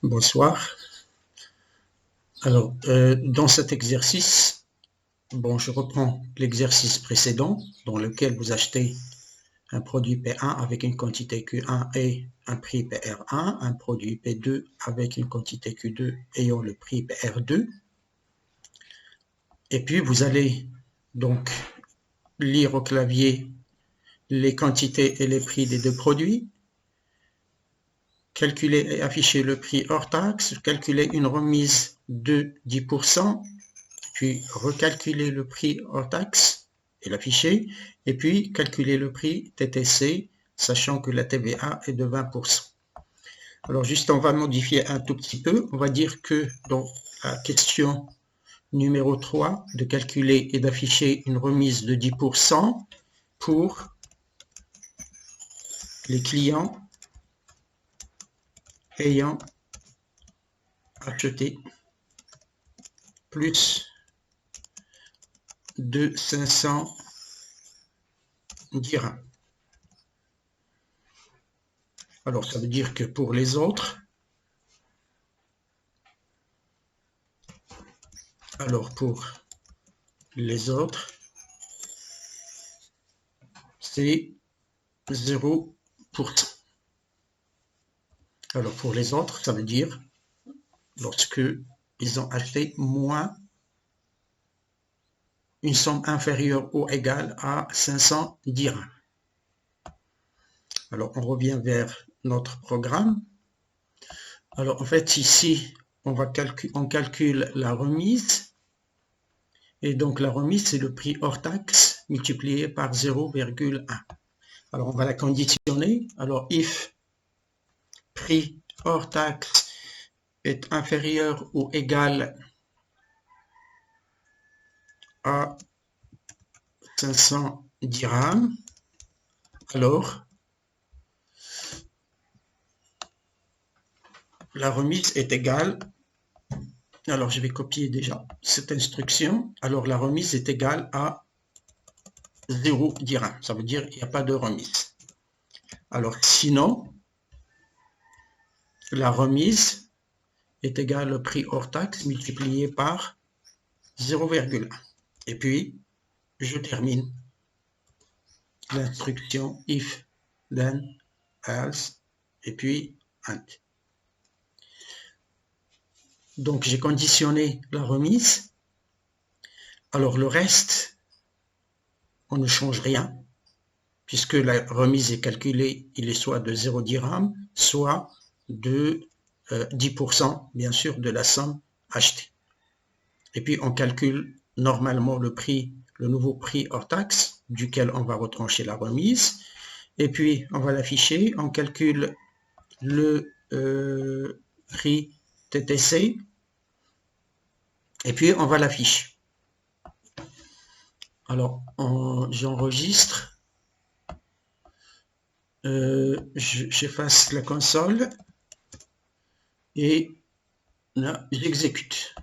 Bonsoir. Alors, dans cet exercice, bon, je reprends l'exercice précédent dans lequel vous achetez un produit P1 avec une quantité Q1 et un prix PR1, un produit P2 avec une quantité Q2 ayant le prix PR2. Et puis, vous allez donc lire au clavier les quantités et les prix des deux produits, calculer et afficher le prix hors taxe, calculer une remise de 10%, puis recalculer le prix hors taxe et l'afficher, et puis calculer le prix TTC, sachant que la TVA est de 20%. Alors juste, on va modifier un tout petit peu. On va dire que dans la question numéro 3, de calculer et d'afficher une remise de 10% pour les clients ayant acheté plus de 500 dirhams. Alors, ça veut dire que pour les autres, c'est 0%. Alors, pour les autres, ça veut dire lorsque ils ont acheté moins une somme inférieure ou égale à 500 dirhams. Alors, on revient vers notre programme. Alors, en fait, ici, on calcule la remise. Et donc, la remise, c'est le prix hors taxe multiplié par 0,1. Alors, on va la conditionner. Alors, if prix hors taxe est inférieur ou égal à 500 dirhams, alors la remise est égale, alors je vais copier déjà cette instruction, alors la remise est égale à 0 dirham, ça veut dire qu'il n'y a pas de remise. Alors sinon, la remise est égale au prix hors taxe multiplié par 0,1. Et puis, je termine l'instruction if, then, else, et puis and. Donc, j'ai conditionné la remise. Alors, le reste, on ne change rien, puisque la remise est calculée, il est soit de 0 dirham, soit de 10%, bien sûr, de la somme achetée. Et puis, on calcule normalement le prix, le nouveau prix hors taxe, duquel on va retrancher la remise. Et puis, on va l'afficher, on calcule le prix TTC, et puis on va l'afficher. Alors, j'enregistre, j'efface la console, et là, j'exécute.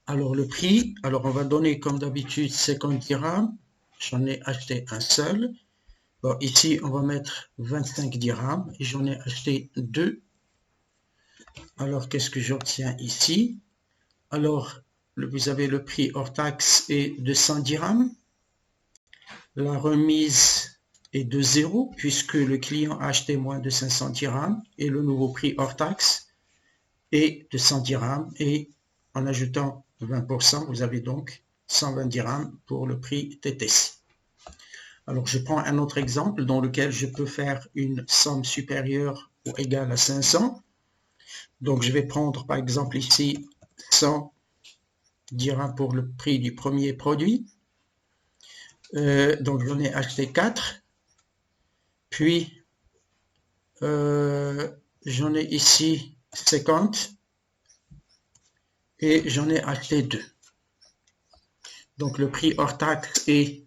Alors, le prix, alors on va donner comme d'habitude 50 dirhams, j'en ai acheté un seul. Bon, ici, on va mettre 25 dirhams, et j'en ai acheté deux. Alors, qu'est-ce que j'obtiens ici? Alors, vous avez le prix hors taxe est de 100 dirhams. La remise est de 0 puisque le client a acheté moins de 500 dirhams et le nouveau prix hors taxe est de 100 dirhams et en ajoutant 20%, vous avez donc 120 dirhams pour le prix TTC. Alors, je prends un autre exemple dans lequel je peux faire une somme supérieure ou égale à 500. Donc, je vais prendre par exemple ici 100 dirhams pour le prix du premier produit. Donc, j'en ai acheté 4. Puis, j'en ai ici 50. Et j'en ai acheté 2. Donc, le prix hors taxe est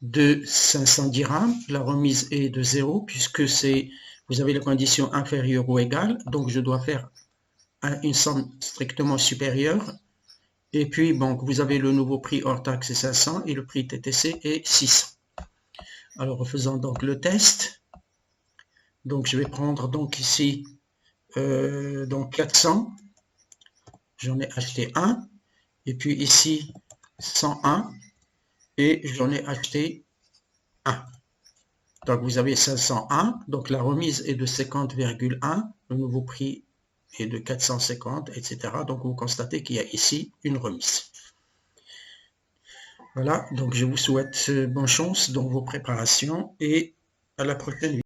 de 500 dirhams. La remise est de 0 puisque vous avez la condition inférieure ou égale. Donc, je dois faire une somme strictement supérieure. Et puis, bon, vous avez le nouveau prix hors taxe est 500 et le prix TTC est 600. Alors, refaisons donc le test. Donc je vais prendre donc ici donc 400. J'en ai acheté un. Et puis ici 101. Et j'en ai acheté un. Donc vous avez 501. Donc la remise est de 50,1. Le nouveau prix est de 450, etc. Donc vous constatez qu'il y a ici une remise. Voilà, donc je vous souhaite bonne chance dans vos préparations et à la prochaine vidéo.